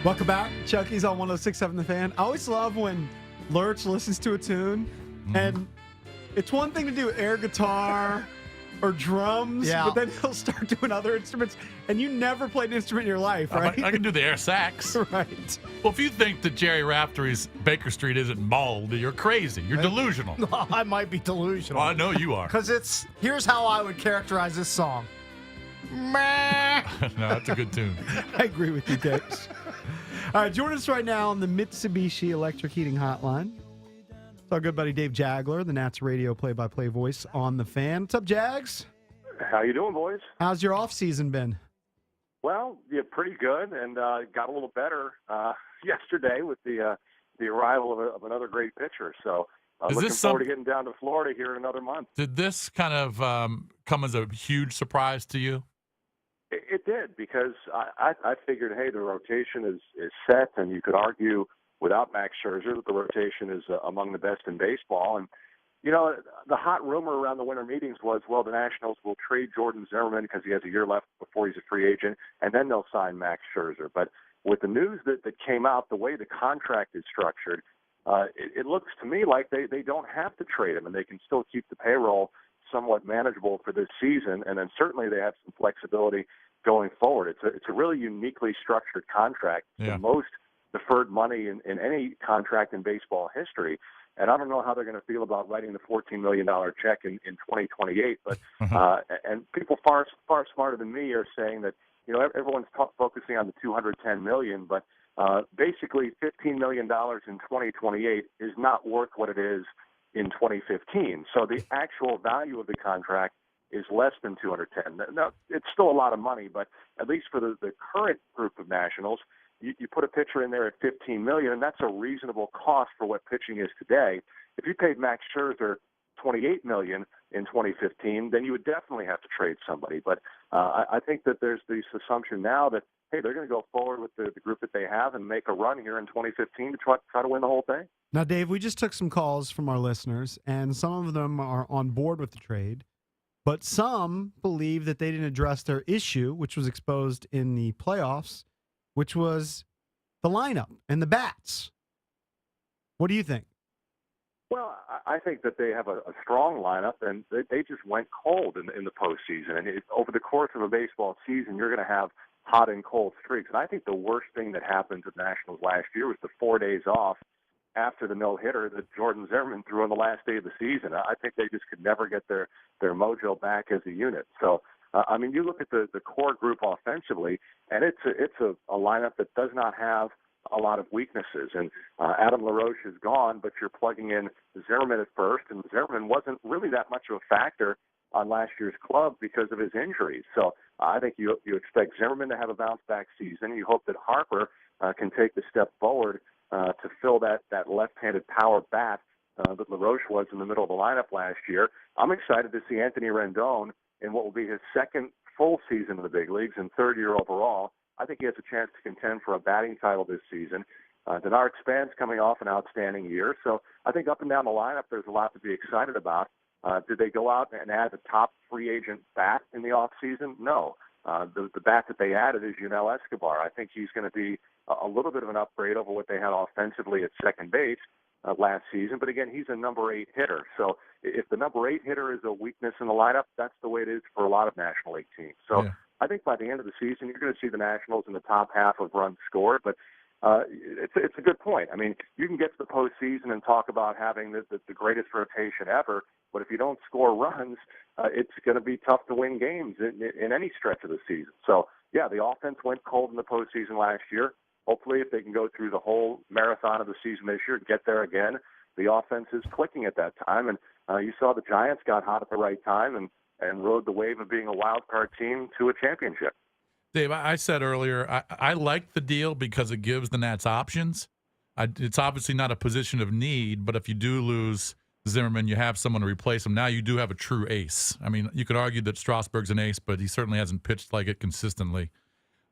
Welcome back. Junkies on 106.7 The Fan. I always love when Lurch listens to a tune, and it's one thing to do air guitar or drums, but then he'll start doing other instruments, and you never played an instrument in your life, right? I can do the air sax. Right. Well, if you think that Jerry Raftery's Baker Street isn't mauled, you're crazy. You're delusional. I might be delusional. Well, I know you are. Because here's how I would characterize this song. No, that's a good tune. I agree with you, Dave. All right, join us right now on the Mitsubishi Electric Heating Hotline. It's our good buddy Dave Jaeglar, the Nats radio play-by-play voice on The Fan. What's up, Jags? How you doing, boys? How's your off-season been? Well, yeah, pretty good, and got a little better yesterday with the arrival of another great pitcher. So looking forward to getting down to Florida here in another month. Did this kind of come as a huge surprise to you? It did, because I figured, hey, the rotation is set, and you could argue without Max Scherzer that the rotation is among the best in baseball. And, you know, the hot rumor around the winter meetings was, well, the Nationals will trade Jordan Zimmerman because he has a year left before he's a free agent, and then they'll sign Max Scherzer. But with the news that came out, the way the contract is structured, it looks to me like they don't have to trade him, and they can still keep the payroll somewhat manageable for this season, and then certainly they have some flexibility going forward. It's a really uniquely structured contract. Yeah. The most deferred money in any contract in baseball history. And I don't know how they're going to feel about writing the $14 million check in 2028. But and people far smarter than me are saying that, you know, everyone's focusing on the $210 million, but basically $15 million in 2028 is not worth what it is in 2015. So the actual value of the contract is less than 210. Now, it's still a lot of money, but at least for the current group of Nationals, you put a pitcher in there at $15 million, and that's a reasonable cost for what pitching is today. If you paid Max Scherzer $28 million in 2015, then you would definitely have to trade somebody. But I think that there's this assumption now that, hey, they're going to go forward with the group that they have and make a run here in 2015 to try to win the whole thing. Now, Dave, we just took some calls from our listeners, and some of them are on board with the trade, but some believe that they didn't address their issue, which was exposed in the playoffs, which was the lineup and the bats. What do you think? Well, I think that they have a strong lineup, and they just went cold in the postseason. And over the course of a baseball season, you're going to have hot and cold streaks. And I think the worst thing that happened to the Nationals last year was the 4 days off after the no-hitter that Jordan Zimmerman threw on the last day of the season. I think they just could never get their mojo back as a unit. So, I mean, you look at the core group offensively, and it's a lineup that does not have a lot of weaknesses. And Adam LaRoche is gone, but you're plugging in Zimmerman at first, and Zimmerman wasn't really that much of a factor on last year's club because of his injuries. So I think you expect Zimmerman to have a bounce-back season. You hope that Harper can take the step forward to fill that left-handed power bat that LaRoche was in the middle of the lineup last year. I'm excited to see Anthony Rendon in what will be his second full season in the big leagues and third year overall. I think he has a chance to contend for a batting title this season. Denard Span's coming off an outstanding year. So I think up and down the lineup, there's a lot to be excited about. Did they go out and add a top free agent bat in the offseason? No. The bat that they added is Yunel Escobar. I think he's going to be a little bit of an upgrade over what they had offensively at second base last season. But again, he's a number 8 hitter. So if the number 8 hitter is a weakness in the lineup, that's the way it is for a lot of National League teams. So yeah. I think by the end of the season, you're going to see the Nationals in the top half of runs scored. But it's a good point. I mean, you can get to the postseason and talk about having the greatest rotation ever, but if you don't score runs, it's going to be tough to win games in any stretch of the season. So, yeah, the offense went cold in the postseason last year. Hopefully, if they can go through the whole marathon of the season this year, get there again, the offense is clicking at that time. And you saw the Giants got hot at the right time and rode the wave of being a wild card team to a championship. Dave, I said earlier, I like the deal because it gives the Nats options. It's obviously not a position of need, but if you do lose Zimmerman, you have someone to replace him. Now you do have a true ace. I mean, you could argue that Strasburg's an ace, but he certainly hasn't pitched like it consistently.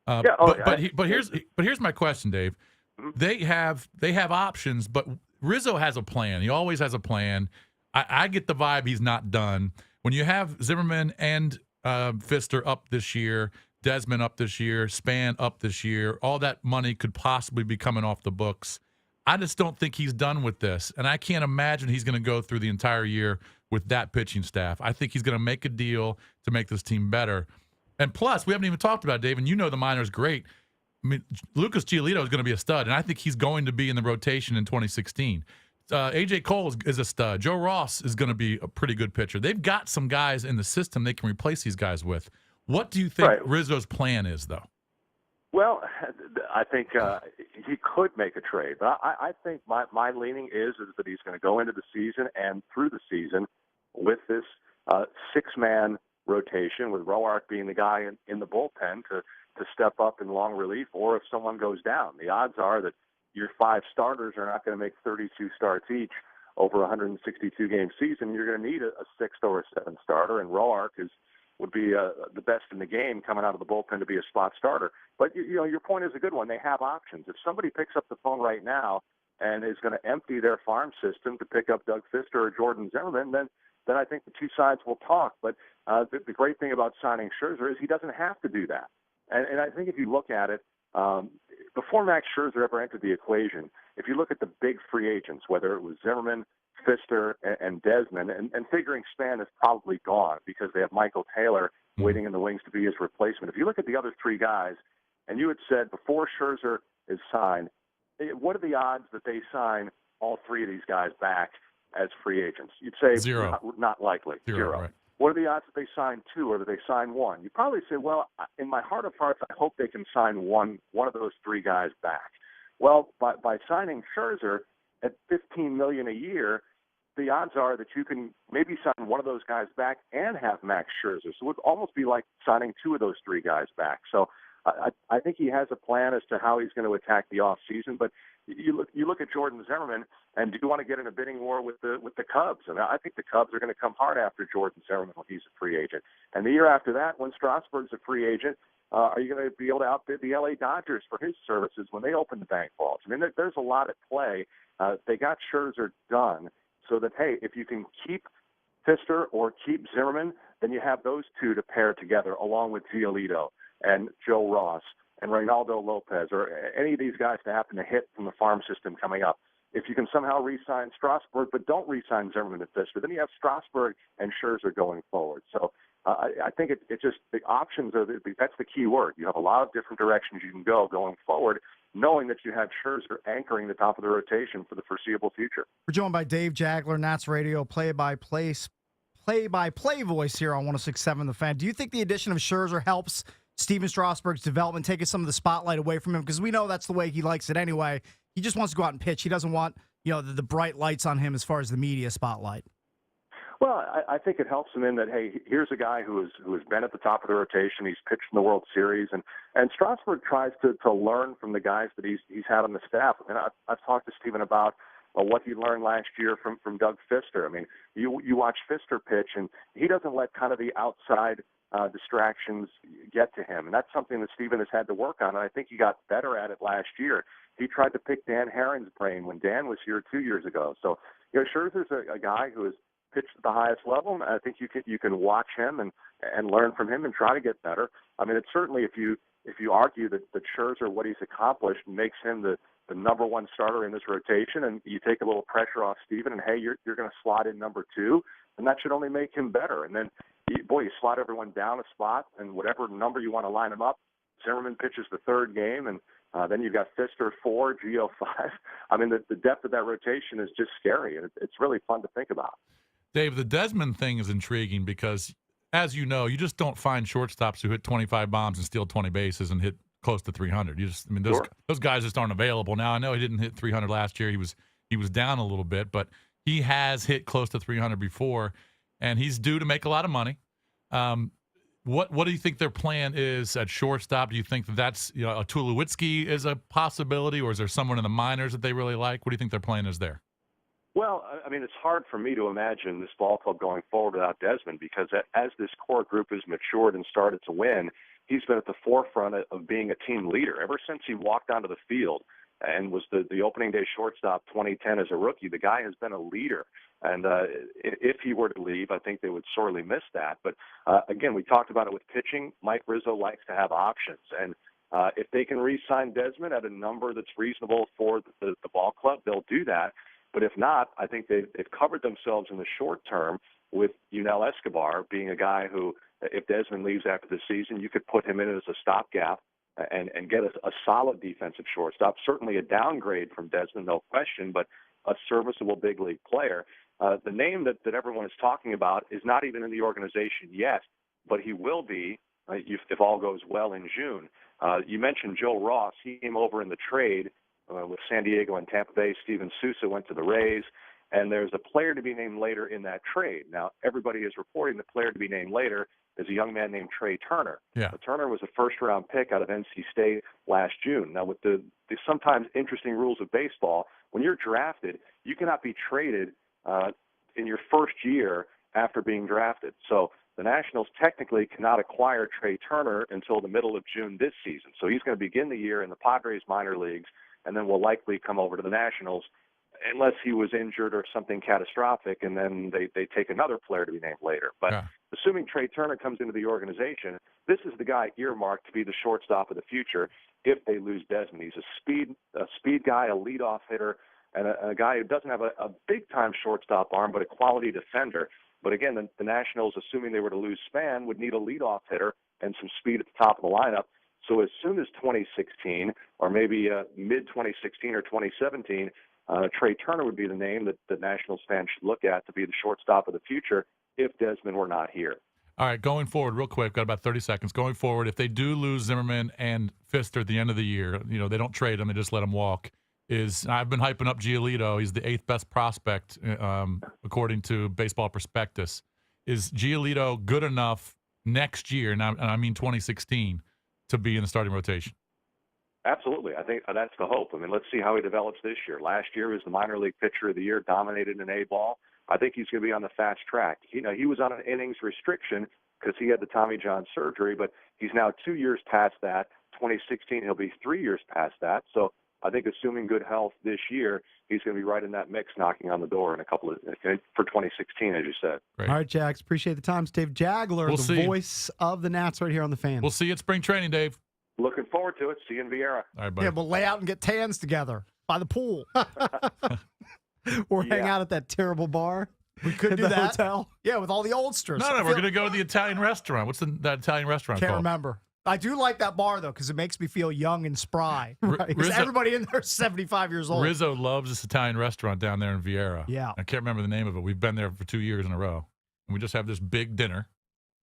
But here's my question, Dave. Mm-hmm. They have options, but Rizzo has a plan. He always has a plan. I get the vibe he's not done. When you have Zimmerman and Pfister up this year, Desmond up this year, Span up this year. All that money could possibly be coming off the books. I just don't think he's done with this, and I can't imagine he's going to go through the entire year with that pitching staff. I think he's going to make a deal to make this team better. And plus, we haven't even talked about it, Dave, and you know the minors great. I mean, Lucas Giolito is going to be a stud, and I think he's going to be in the rotation in 2016. A.J. Cole is a stud. Joe Ross is going to be a pretty good pitcher. They've got some guys in the system they can replace these guys with. What do you think Rizzo's plan is, though? Well, I think he could make a trade, but I think my leaning is that he's going to go into the season and through the season with this six-man rotation, with Roark being the guy in the bullpen to step up in long relief, or if someone goes down. The odds are that your five starters are not going to make 32 starts each over a 162-game season. You're going to need a sixth or a seventh starter, and Roark would be the best in the game coming out of the bullpen to be a spot starter. But your point is a good one. They have options. If somebody picks up the phone right now and is going to empty their farm system to pick up Doug Fister or Jordan Zimmerman, then I think the two sides will talk. But the great thing about signing Scherzer is he doesn't have to do that. And I think if you look at it, before Max Scherzer ever entered the equation, if you look at the big free agents, whether it was Zimmerman, Fister, and Desmond, and figuring Span is probably gone because they have Michael Taylor waiting in the wings to be his replacement. If you look at the other three guys, and you had said before Scherzer is signed, what are the odds that they sign all three of these guys back as free agents? You'd say Zero. Not likely. Zero. Right. What are the odds that they sign two or that they sign one? You probably say, well, in my heart of hearts, I hope they can sign one of those three guys back. Well, by signing Scherzer at $15 million a year, the odds are that you can maybe sign one of those guys back and have Max Scherzer. So it would almost be like signing two of those three guys back. So I think he has a plan as to how he's going to attack the offseason. But you look at Jordan Zimmerman, and do you want to get in a bidding war with the Cubs? And I think the Cubs are going to come hard after Jordan Zimmerman when he's a free agent. And the year after that, when Strasburg's a free agent, are you going to be able to outbid the L.A. Dodgers for his services when they open the bank vaults? I mean, there's a lot at play. They got Scherzer done so that, hey, if you can keep Fister or keep Zimmerman, then you have those two to pair together along with Giolito and Joe Ross and Reynaldo Lopez, or any of these guys to happen to hit from the farm system coming up. If you can somehow re-sign Strasburg, but don't re-sign Zimmerman and Fister, then you have Strasburg and Scherzer going forward. So I think it just, the options are, that's the key word. You have a lot of different directions you can go going forward, knowing that you have Scherzer anchoring the top of the rotation for the foreseeable future. We're joined by Dave Jaeglar, Nats Radio play-by-play voice here on 106.7 The Fan. Do you think the addition of Scherzer helps Steven Strasburg's development, taking some of the spotlight away from him? Because we know that's the way he likes it anyway. He just wants to go out and pitch. He doesn't want the bright lights on him as far as the media spotlight. Well, I think it helps him in that, hey, here's a guy who has been at the top of the rotation. He's pitched in the World Series, and Strasburg tries to learn from the guys that he's had on the staff. I mean, I've talked to Steven about what he learned last year from Doug Fister. I mean, you watch Fister pitch, and he doesn't let kind of the outside distractions get to him, and that's something that Steven has had to work on, and I think he got better at it last year. He tried to pick Dan Herron's brain when Dan was here 2 years ago. So, Scherzer's a guy who has pitched at the highest level, and I think you can watch him and learn from him and try to get better. I mean, it's certainly, if you argue that Scherzer, what he's accomplished, makes him the number one starter in this rotation, and you take a little pressure off Steven, and hey, you're going to slot in number two, and that should only make him better. And then, you slot everyone down a spot, and whatever number you want to line them up, Zimmerman pitches the third game, and then you've got Fister 4, Gio 5. I mean, the depth of that rotation is just scary, and it's really fun to think about. Dave, the Desmond thing is intriguing because, as you know, you just don't find shortstops who hit 25 bombs and steal 20 bases and hit close to 300. Those guys just aren't available now. I know he didn't hit 300 last year. He was down a little bit, but he has hit close to 300 before, and he's due to make a lot of money. What do you think their plan is at shortstop? Do you think that's a Tulowitzki is a possibility, or is there someone in the minors that they really like? What do you think their plan is there? Well, I mean, it's hard for me to imagine this ball club going forward without Desmond, because as this core group has matured and started to win, he's been at the forefront of being a team leader. Ever since he walked onto the field, and was the opening day shortstop 2010 as a rookie. The guy has been a leader. And if he were to leave, I think they would sorely miss that. But, again, we talked about it with pitching. Mike Rizzo likes to have options. And if they can re-sign Desmond at a number that's reasonable for the ball club, they'll do that. But if not, I think they've covered themselves in the short term with Yunel Escobar being a guy who, if Desmond leaves after the season, you could put him in as a stopgap and get a solid defensive shortstop. Certainly a downgrade from Desmond, no question, but a serviceable big league player. The name that everyone is talking about is not even in the organization yet, but he will be if all goes well in June. You mentioned Joe Ross. He came over in the trade with San Diego and Tampa Bay. Steven Souza went to the Rays, and there's a player to be named later in that trade. Now, everybody is reporting the player to be named later is a young man named Trey Turner. Yeah. Turner was a first-round pick out of NC State last June. Now, with the sometimes interesting rules of baseball, when you're drafted, you cannot be traded in your first year after being drafted. So the Nationals technically cannot acquire Trey Turner until the middle of June this season. So he's going to begin the year in the Padres minor leagues and then will likely come over to the Nationals unless he was injured or something catastrophic, and then they take another player to be named later. But assuming Trey Turner comes into the organization, this is the guy earmarked to be the shortstop of the future if they lose Desmond. He's a speed guy, a leadoff hitter, and a guy who doesn't have a big-time shortstop arm, but a quality defender. But again, the Nationals, assuming they were to lose Span, would need a leadoff hitter and some speed at the top of the lineup. So as soon as 2016, or maybe mid-2016 or 2017, Trey Turner would be the name that Nationals fans should look at to be the shortstop of the future if Desmond were not here. All right, going forward, real quick, got about 30 seconds. Going forward, if they do lose Zimmerman and Fister at the end of the year, they don't trade him, they just let him walk. I've been hyping up Giolito. He's the 8th best prospect, according to Baseball Prospectus. Is Giolito good enough next year, and I mean 2016, to be in the starting rotation? Absolutely. I think that's the hope. I mean, let's see how he develops this year. Last year was the minor league pitcher of the year, dominated in A-ball. I think he's going to be on the fast track. He was on an innings restriction because he had the Tommy John surgery, but he's now 2 years past that. 2016, he'll be 3 years past that. So I think assuming good health this year, he's going to be right in that mix, knocking on the door in for 2016, as you said. Great. All right, Jax, appreciate the time. It's Dave Jaeglar, the voice of the Nats right here on the Fan. We'll see you at spring training, Dave. Looking forward to it. See you in Vieira. All right, buddy. Yeah, we'll lay out and get tans together by the pool. Or hang out at that terrible bar. We could at do the that. Hotel. Yeah, with all the oldsters. No, we're going to go to the Italian restaurant. What's that Italian restaurant Can't called? remember. I do like that bar, though, because it makes me feel young and spry. Right. Because everybody in there is 75 years old. Rizzo loves this Italian restaurant down there in Vieira. Yeah. I can't remember the name of it. We've been there for 2 years in a row. And we just have this big dinner,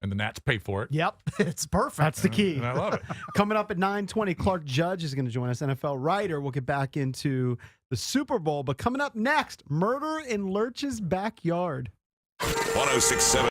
and the Nats pay for it. Yep, it's perfect. That's the key. And I love it. Coming up at 9:20, Clark Judge is going to join us, NFL writer. We'll get back into the Super Bowl. But coming up next, murder in Lurch's backyard. 1067